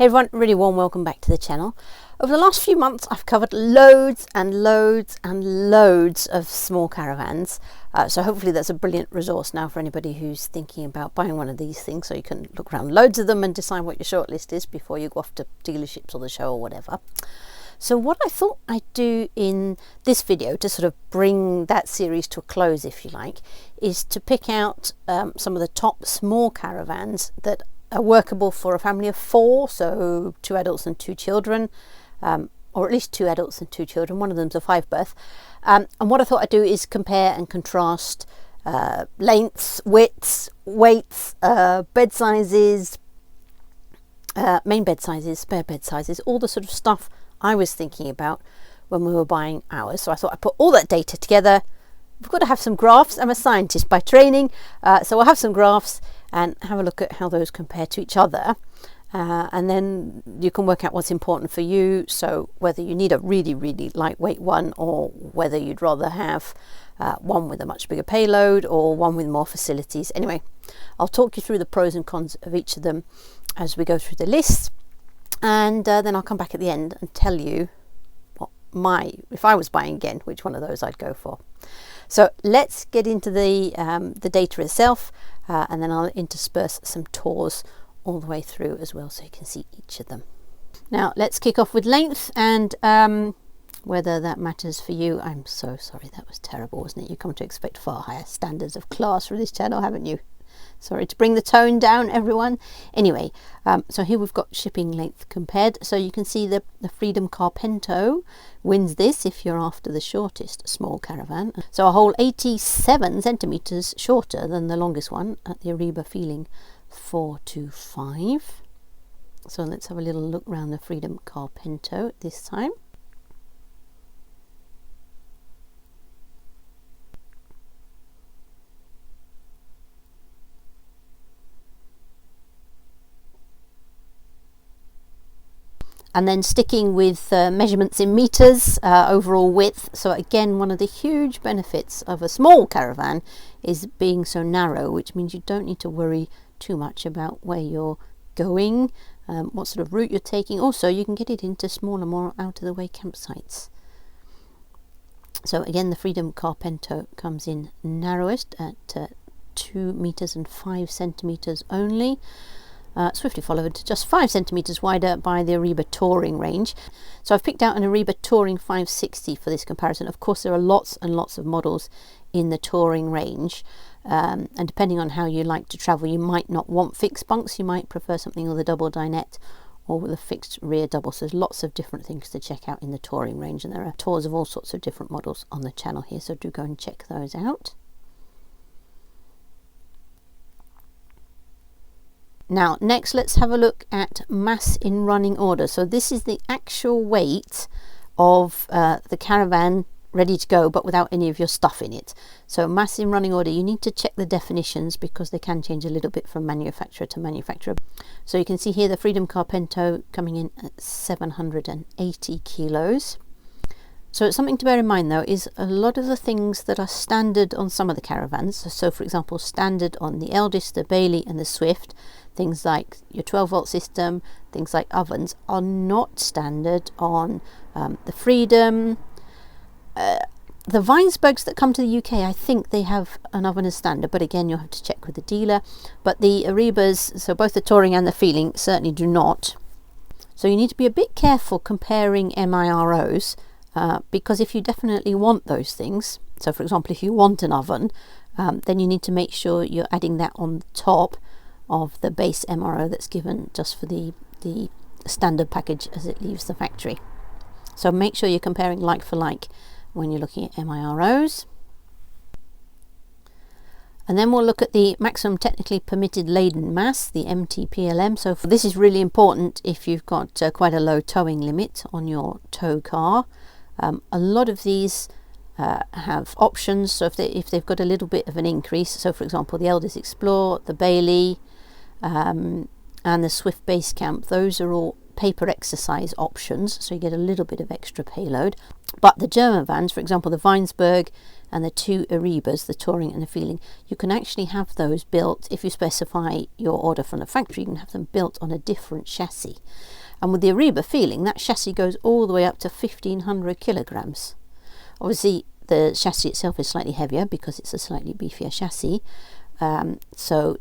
Hey everyone, really warm welcome back to the channel. Over the last few months I've covered loads and loads and loads of small caravans, so hopefully that's a brilliant resource now for anybody who's thinking about buying one of these things, so you can look around loads of them and decide what your shortlist is before you go off to dealerships or the show or whatever. So what I thought I'd do in this video to sort of bring that series to a close, if you like, is to pick out some of the top small caravans that are workable for a family of 4, so 2 adults and 2 children, or at least 2 adults and 2 children. One of them's a 5 berth. And what I thought I'd do is compare and contrast lengths, widths, weights, bed sizes, main bed sizes, spare bed sizes, all the sort of stuff I was thinking about when we were buying ours. So I thought I'd put all that data together. We've got to have some graphs. I'm a scientist by training, so we'll have some graphs and have a look at how those compare to each other, and then you can work out what's important for you, so whether you need a really lightweight one or whether you'd rather have one with a much bigger payload or one with more facilities. Anyway, I'll talk you through the pros and cons of each of them as we go through the list, and then I'll come back at the end and tell you what if I was buying again, which one of those I'd go for. So let's get into the data itself, and then I'll intersperse some tours all the way through as well, so you can see each of them. Now let's kick off with length, and whether that matters for you. I'm so sorry, that was terrible, wasn't it? You come to expect far higher standards of class from this channel, haven't you? Sorry to bring the tone down, everyone. Anyway, so here we've got shipping length compared. So you can see the Freedom Carpento wins this if you're after the shortest small caravan. So a whole 87 centimetres shorter than the longest one at the Ariba Feeling 425. So let's have a little look around the Freedom Carpento this time. And then sticking with measurements in meters, overall width. So again, one of the huge benefits of a small caravan is being so narrow, which means you don't need to worry too much about where you're going, what sort of route you're taking. Also, you can get it into smaller, more out of the way campsites. So again, the Freedom Carpento comes in narrowest at 2 meters and 5 centimeters only. Swiftly followed just 5 centimeters wider by the Ariba Touring range. So I've picked out an Ariba Touring 560 for this comparison. Of course, there are lots and lots of models in the Touring range, and depending on how you like to travel, you might not want fixed bunks. You might prefer something with a double dinette or with a fixed rear double. So there's lots of different things to check out in the Touring range, and there are tours of all sorts of different models on the channel here, so do go and check those out. Now, next, let's have a look at mass in running order. So this is the actual weight of the caravan ready to go, but without any of your stuff in it. So mass in running order, you need to check the definitions because they can change a little bit from manufacturer to manufacturer. So you can see here the Freedom Carpento coming in at 780 kilos. So something to bear in mind though is a lot of the things that are standard on some of the caravans, so for example standard on the Eldest, the Bailey and the Swift, things like your 12-volt system, things like ovens, are not standard on the Freedom. The Weinsbergs that come to the UK, I think they have an oven as standard, but again you'll have to check with the dealer. But the Aribas, so both the Touring and the Feeling, certainly do not. So you need to be a bit careful comparing MIROs, because if you definitely want those things, so for example if you want an oven, then you need to make sure you're adding that on top of the base MRO that's given just for the standard package as it leaves the factory. So make sure you're comparing like for like when you're looking at MIROs. And then we'll look at the maximum technically permitted laden mass, the MTPLM. So this is really important if you've got quite a low towing limit on your tow car. A lot of these have options, so if they've got a little bit of an increase, so for example the Eldest Explorer, the Bailey and the Swift Base Camp, those are all paper exercise options, so you get a little bit of extra payload. But the German vans, for example the Weinsberg and the two Erebas, the Touring and the Feeling, you can actually have those built, if you specify your order from the factory, you can have them built on a different chassis. And with the Ereba Feeling, that chassis goes all the way up to 1,500 kilograms. Obviously, the chassis itself is slightly heavier because it's a slightly beefier chassis. So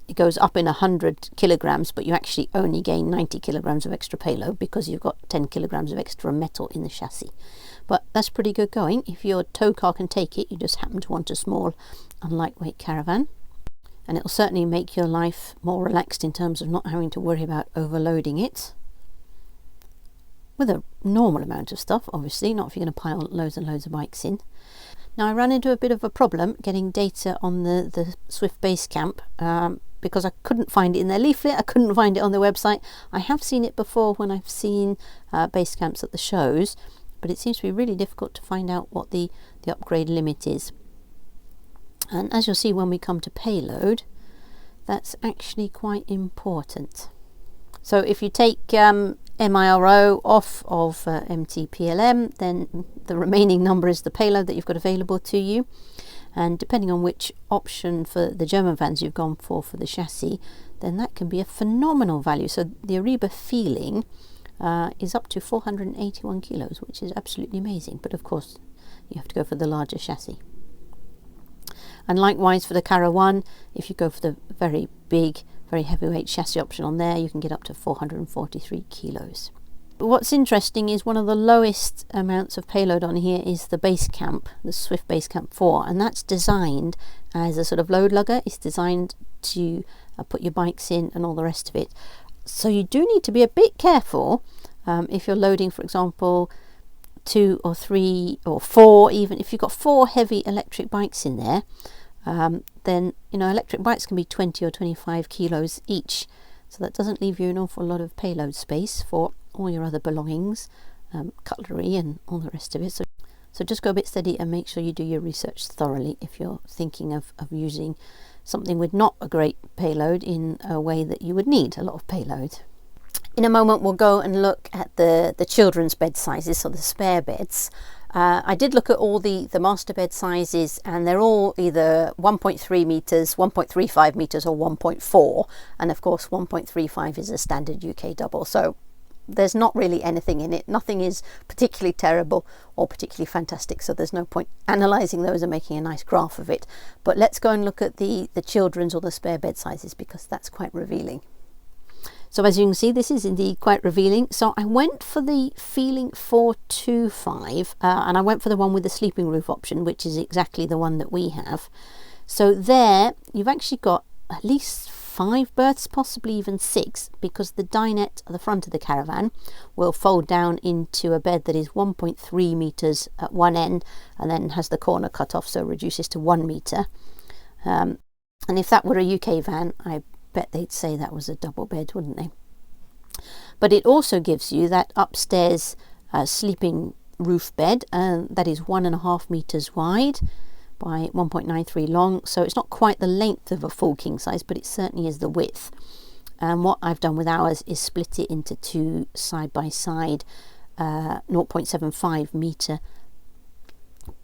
it goes up in 100 kilograms, but you actually only gain 90 kilograms of extra payload because you've got 10 kilograms of extra metal in the chassis. But that's pretty good going. If your tow car can take it, you just happen to want a small and lightweight Caravan. And it'll certainly make your life more relaxed in terms of not having to worry about overloading it. With a normal amount of stuff, obviously, not if you're going to pile loads and loads of bikes in. Now, I ran into a bit of a problem getting data on the Swift Basecamp because I couldn't find it in their leaflet, I couldn't find it on their website. I have seen it before when I've seen Basecamps at the shows, but it seems to be really difficult to find out what the upgrade limit is. And as you'll see when we come to Payload, that's actually quite important. So if you take MIRO off of MTPLM, then the remaining number is the payload that you've got available to you. And depending on which option for the German vans you've gone for the chassis, then that can be a phenomenal value. So the Ereba Feeling is up to 481 kilos, which is absolutely amazing. But of course, you have to go for the larger chassis. And likewise for the Caravan, if you go for the very big, very heavyweight chassis option on there, you can get up to 443 kilos. But what's interesting is one of the lowest amounts of payload on here is the Basecamp, the Swift Basecamp 4, and that's designed as a sort of load lugger. It's designed to put your bikes in and all the rest of it. So you do need to be a bit careful if you're loading, for example, 2 or 3 or 4, even if you've got 4 heavy electric bikes in there, then electric bikes can be 20 or 25 kilos each, so that doesn't leave you an awful lot of payload space for all your other belongings, cutlery and all the rest of it. So just go a bit steady and make sure you do your research thoroughly if you're thinking of using something with not a great payload in a way that you would need a lot of payload. In a moment we'll go and look at the children's bed sizes, so the spare beds. I did look at all the master bed sizes, and they're all either 1.3 meters, 1.35 meters or 1.4, and of course 1.35 is a standard UK double, so there's not really anything in it. Nothing is particularly terrible or particularly fantastic, so there's no point analysing those and making a nice graph of it. But let's go and look at the children's or the spare bed sizes, because that's quite revealing. So as you can see, this is indeed quite revealing. So I went for the Feeling 425 and I went for the one with the sleeping roof option, which is exactly the one that we have. So there you've actually got at least 5 berths, possibly even 6, because the dinette at the front of the Caravan will fold down into a bed that is 1.3 meters at one end and then has the corner cut off, so reduces to 1 meter. And if that were a UK van, I bet they'd say that was a double bed, wouldn't they? But it also gives you that upstairs sleeping roof bed that is 1.5 meters wide by 1.93 long, so it's not quite the length of a full king size, but it certainly is the width. And what I've done with ours is split it into 2 side by side 0.75 meter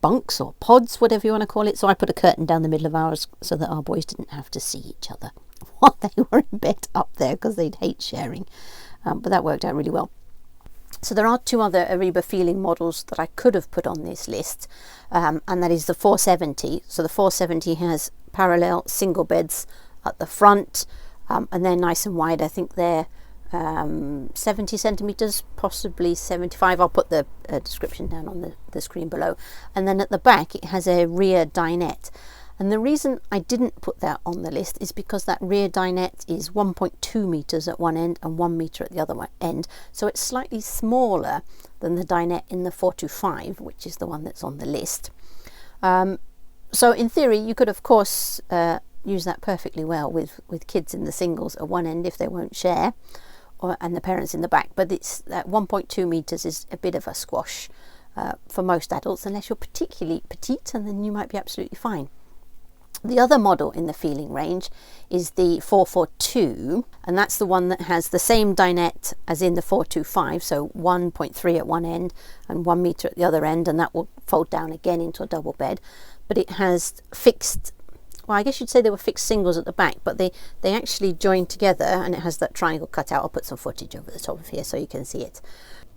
bunks or pods, whatever you want to call it. So I put a curtain down the middle of ours so that our boys didn't have to see each other while they were in bed up there, because they'd hate sharing, but that worked out really well. So there are 2 other Ereba Feeling models that I could have put on this list, and that is the 470. So the 470 has parallel single beds at the front, and they're nice and wide. I think they're 70 centimeters, possibly 75. I'll put the description down on the screen below. And then at the back it has a rear dinette. And the reason I didn't put that on the list is because that rear dinette is 1.2 meters at one end and 1 meter at the other end. So it's slightly smaller than the dinette in the 425, which is the one that's on the list. So in theory, you could of course use that perfectly well with kids in the singles at one end if they won't share, and the parents in the back. But it's that 1.2 meters is a bit of a squash for most adults, unless you're particularly petite, and then you might be absolutely fine. The other model in the feeling range is the 442, and that's the one that has the same dinette as in the 425, so 1.3 at one end and 1 meter at the other end, and that will fold down again into a double bed. But it has fixed, well, I guess you'd say they were fixed singles at the back, but they actually join together, and it has that triangle cut out. I'll put some footage over the top of here so you can see it.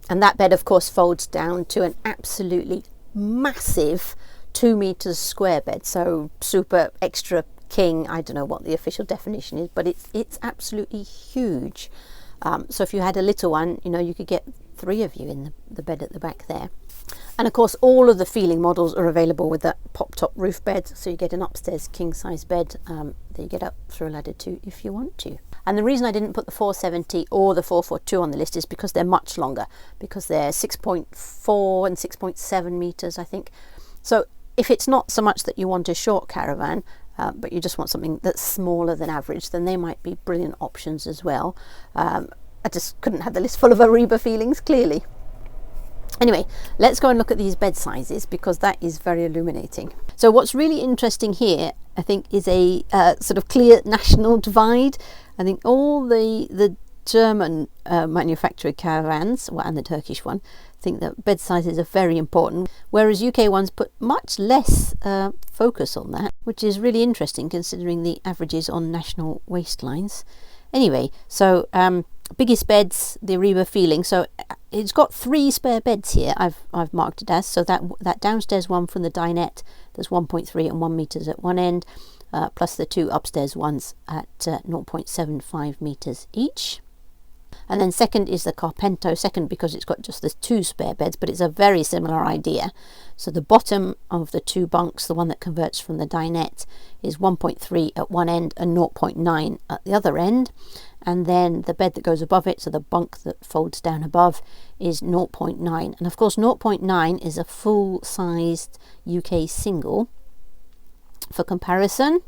And that bed, of course, folds down to an absolutely massive 2 meters square bed, so super extra king. I don't know what the official definition is, but it's absolutely huge. So if you had a little one, you know, you could get 3 of you in the bed at the back there. And of course, all of the feeling models are available with that pop top roof bed, so you get an upstairs king size bed that you get up through a ladder to if you want to. And the reason I didn't put the 470 or the 442 on the list is because they're much longer, because they're 6.4 and 6.7 meters, I think. So if it's not so much that you want a short caravan, but you just want something that's smaller than average, then they might be brilliant options as well. I just couldn't have the list full of Ariba feelings, clearly. Anyway, let's go and look at these bed sizes, because that is very illuminating. So what's really interesting here, I think, is a sort of clear national divide. I think all the German manufactured caravans, well, and the Turkish one, think that bed sizes are very important, whereas UK ones put much less focus on that, which is really interesting considering the averages on national waistlines. Anyway, so biggest beds, the Ariba feeling. So it's got 3 spare beds here. I've marked it as. So that downstairs one from the dinette, there's 1.3 and 1 meters at one end, plus the 2 upstairs ones at 0.75 meters each. And then second is the Carpento, second because it's got just the 2 spare beds, but it's a very similar idea. So the bottom of the 2 bunks, the one that converts from the dinette, is 1.3 at one end and 0.9 at the other end. And then the bed that goes above it, so the bunk that folds down above, is 0.9. And of course 0.9 is a full-sized UK single for comparison.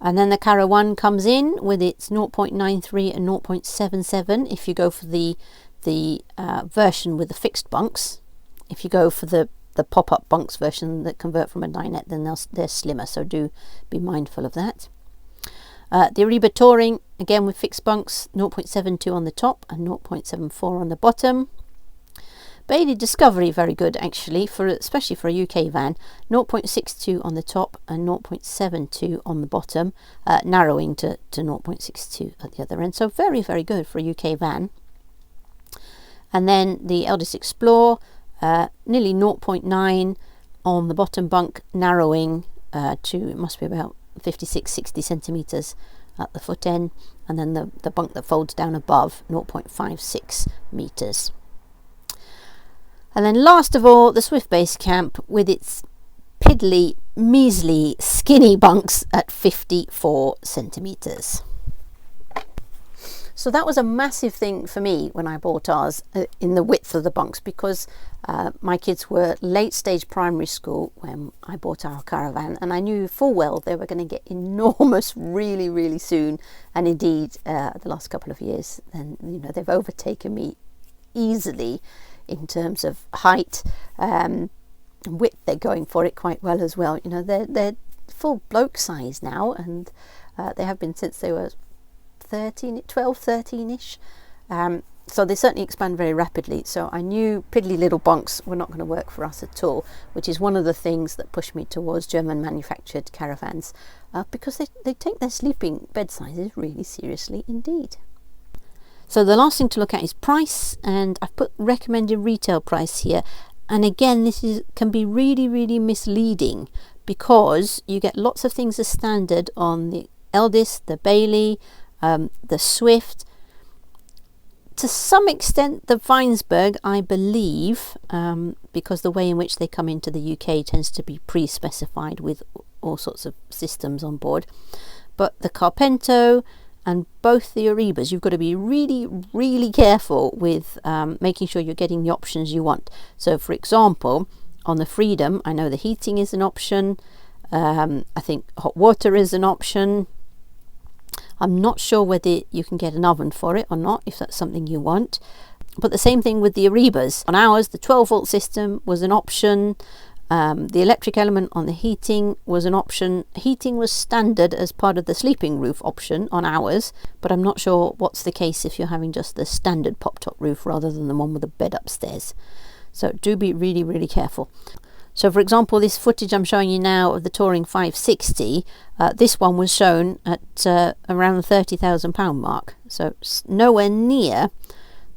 And then the Caravan comes in with its 0.93 and 0.77 if you go for the version with the fixed bunks. If you go for the pop-up bunks version that convert from a dinette, then they're slimmer, so do be mindful of that. The Ariba Touring, again with fixed bunks, 0.72 on the top and 0.74 on the bottom. Bailey Discovery, very good actually, especially for a UK van, 0.62 on the top and 0.72 on the bottom, narrowing to 0.62 at the other end. So very, very good for a UK van. And then the Eldest Explore, nearly 0.9 on the bottom bunk, narrowing to, it must be about 56-60 centimeters at the foot end, and then the bunk that folds down above, 0.56 meters. And then last of all, the Swift Base Camp with its piddly, measly, skinny bunks at 54 centimeters. So that was a massive thing for me when I bought ours, in the width of the bunks, because my kids were late stage primary school when I bought our caravan, and I knew full well they were going to get enormous really, really soon. And indeed, the last couple of years, then, you know, they've overtaken me easily in terms of height, width. They're going for it quite well as well. You know, they're full bloke size now, and they have been since they were 13-ish. So they certainly expand very rapidly. So I knew piddly little bunks were not going to work for us at all, which is one of the things that pushed me towards German manufactured caravans, because they take their sleeping bed sizes really seriously indeed. So the last thing to look at is price, and I've put recommended retail price here. And again, this can be really, really misleading, because you get lots of things as standard on the Eldest, the Bailey, the Swift. To some extent, the Weinsberg, I believe, because the way in which they come into the UK tends to be pre-specified with all sorts of systems on board. But the Carpento and both the Aribas, you've got to be really, really careful with making sure you're getting the options you want. So, for example, on the Freedom, I know the heating is an option. I think hot water is an option. I'm not sure whether you can get an oven for it or not, if that's something you want. But the same thing with the Aribas. On ours, the 12-volt system was an option. The electric element on the heating was an option. Heating was standard as part of the sleeping roof option on ours, but I'm not sure what's the case if you're having just the standard pop top roof rather than the one with a bed upstairs. So do be really, really careful. So for example, this footage I'm showing you now of the Touring 560, this one was shown at around the £30,000 mark. So nowhere near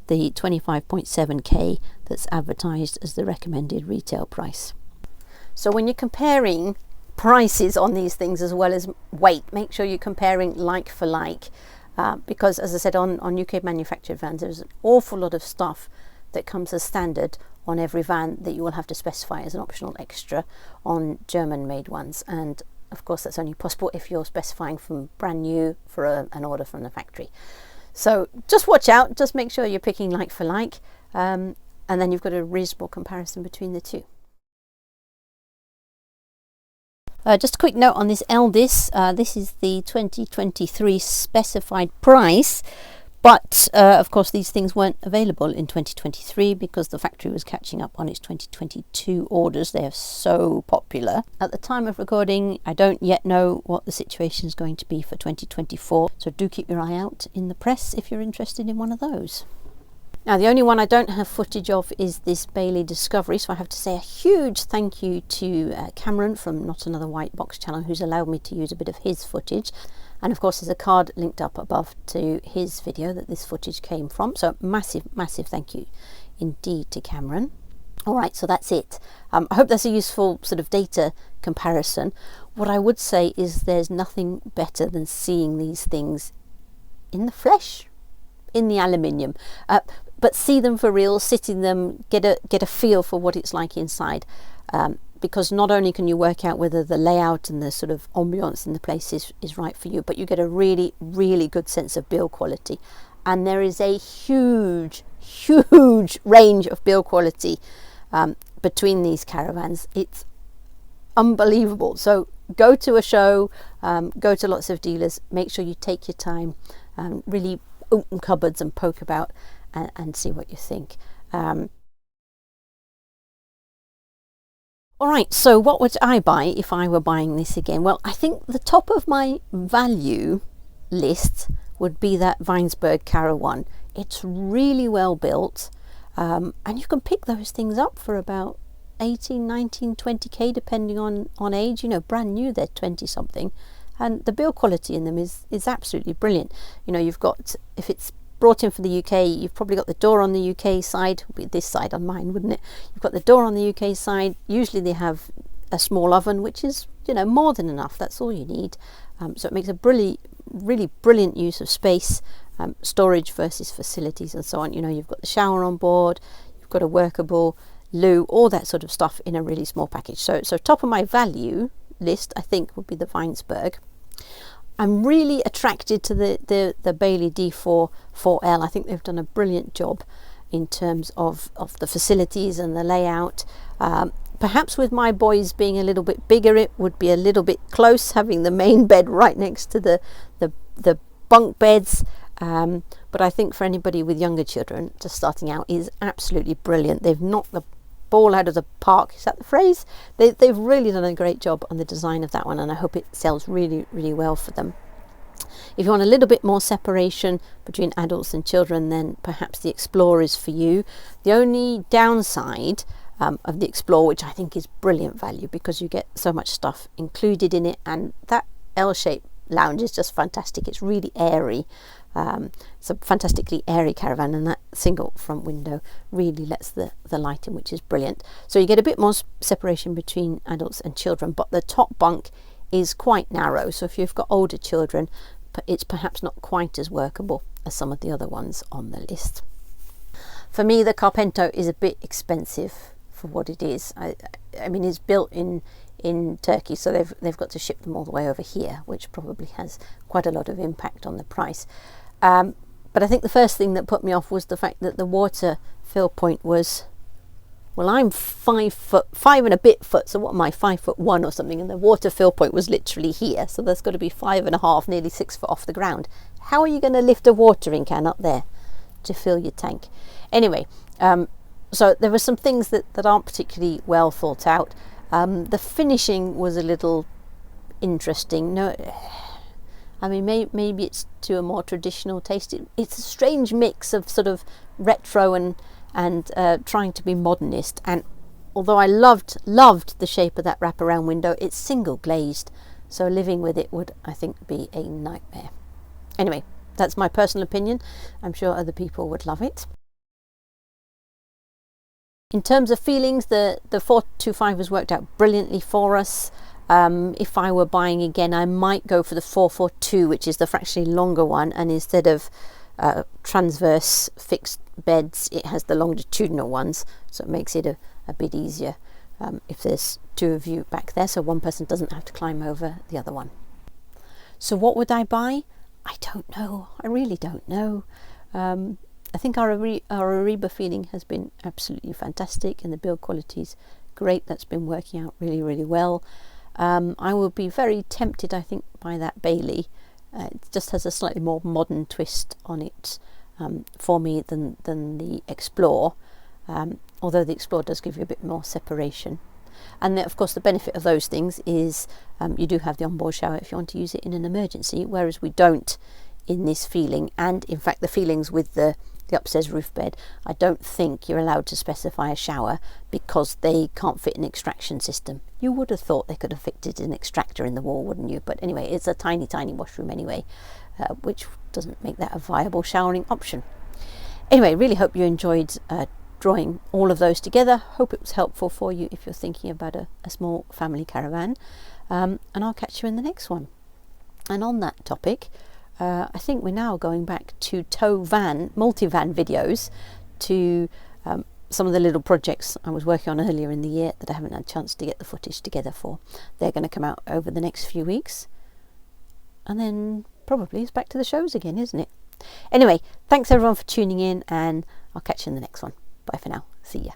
the 25.7k that's advertised as the recommended retail price. So when you're comparing prices on these things as well as weight, make sure you're comparing like for like, because as I said, on UK manufactured vans, there's an awful lot of stuff that comes as standard on every van that you will have to specify as an optional extra on German made ones, and of course that's only possible if you're specifying from brand new for an order from the factory. So just watch out, just make sure you're picking like for like, and then you've got a reasonable comparison between the two. Just a quick note on this Eldis, this is the 2023 specified price, but of course these things weren't available in 2023 because the factory was catching up on its 2022 orders. They are so popular. At the time of recording, I don't yet know what the situation is going to be for 2024, so do keep your eye out in the press if you're interested in one of those. Now the only one I don't have footage of is this Bailey Discovery, so I have to say a huge thank you to Cameron from Not Another White Box channel, who's allowed me to use a bit of his footage. And of course there's a card linked up above to his video that this footage came from, so massive thank you indeed to Cameron. Alright, so that's it. I hope that's a useful sort of data comparison. What I would say is there's nothing better than seeing these things in the flesh, in the aluminium, but see them for real, sit in them, get a feel for what it's like inside, because not only can you work out whether the layout and the sort of ambiance in the place is right for you, but you get a really good sense of build quality. And there is a huge range of build quality between these caravans. It's unbelievable. So go to a show, go to lots of dealers, make sure you take your time, really open cupboards and poke about and see what you think. Alright, so what would I buy if I were buying this again? Well, I think the top of my value list would be that Weinsberg Caravan. It's really well built, and you can pick those things up for about 18, 19, 20k depending on age. You know, brand new they're 20 something, and the build quality in them is absolutely brilliant. You know, you've got, if it's brought in for the UK, you've probably got the door on the UK side, would be this side on mine, wouldn't it? You've got the door on the UK side. Usually they have a small oven, which is, you know, more than enough. That's all you need. So it makes a really brilliant use of space, storage versus facilities and so on. You know, you've got the shower on board, you've got a workable loo, all that sort of stuff in a really small package. So top of my value list, I think, would be the Weinsberg. I'm really attracted to the Bailey D4 4L. I think they've done a brilliant job in terms of the facilities and the layout. Perhaps with my boys being a little bit bigger, it would be a little bit close, having the main bed right next to the bunk beds. But I think for anybody with younger children just starting out is absolutely brilliant. They've knocked the ball out of the park, is that the phrase? They've really done a great job on the design of that one, and I hope it sells really well for them. If you want a little bit more separation between adults and children, then perhaps the Explorer is for you. The only downside of the Explorer, which I think is brilliant value because you get so much stuff included in it, and that L-shaped lounge is just fantastic. It's really airy. It's a fantastically airy caravan, and that single front window really lets the light in, which is brilliant. So you get a bit more separation between adults and children, but the top bunk is quite narrow, so if you've got older children, it's perhaps not quite as workable as some of the other ones on the list. For me, the Carpento is a bit expensive for what it is. I mean, it's built in Turkey, so they've got to ship them all the way over here, which probably has quite a lot of impact on the price. But I think the first thing that put me off was the fact that the water fill point was, well, I'm 5 and a bit foot, so what am I, 5'1" or something, and the water fill point was literally here, so there's got to be 5.5, nearly 6 foot off the ground. How are you going to lift a watering can up there to fill your tank? Anyway, so there were some things that aren't particularly well thought out. The finishing was a little interesting. No, I mean, maybe it's to a more traditional taste. It's a strange mix of sort of retro and trying to be modernist. And although I loved the shape of that wraparound window, it's single glazed, so living with it would, I think, be a nightmare. Anyway, that's my personal opinion. I'm sure other people would love it. In terms of feelings, the 425 has worked out brilliantly for us. If I were buying again, I might go for the 442, which is the fractionally longer one, and instead of transverse fixed beds, it has the longitudinal ones, so it makes it a bit easier if there's two of you back there, so one person doesn't have to climb over the other one. So what would I buy? I don't know. I really don't know. I think our Ariba feeling has been absolutely fantastic, and the build quality is great. That's been working out really, really well. I will be very tempted, I think, by that Bailey. It just has a slightly more modern twist on it for me than the Explore, although the Explore does give you a bit more separation. And then, of course, the benefit of those things is you do have the onboard shower if you want to use it in an emergency, whereas we don't in this feeling. And in fact, the feelings with the upstairs roof bed, I don't think you're allowed to specify a shower because they can't fit an extraction system. You would have thought they could have fitted an extractor in the wall, wouldn't you? But anyway, it's a tiny washroom anyway, which doesn't make that a viable showering option. Anyway, really hope you enjoyed drawing all of those together. Hope it was helpful for you if you're thinking about a small family caravan, and I'll catch you in the next one. And on that topic, I think we're now going back to multi-van videos, to some of the little projects I was working on earlier in the year that I haven't had a chance to get the footage together for. They're going to come out over the next few weeks, and then probably it's back to the shows again, isn't it? Anyway, thanks everyone for tuning in, and I'll catch you in the next one. Bye for now. See ya.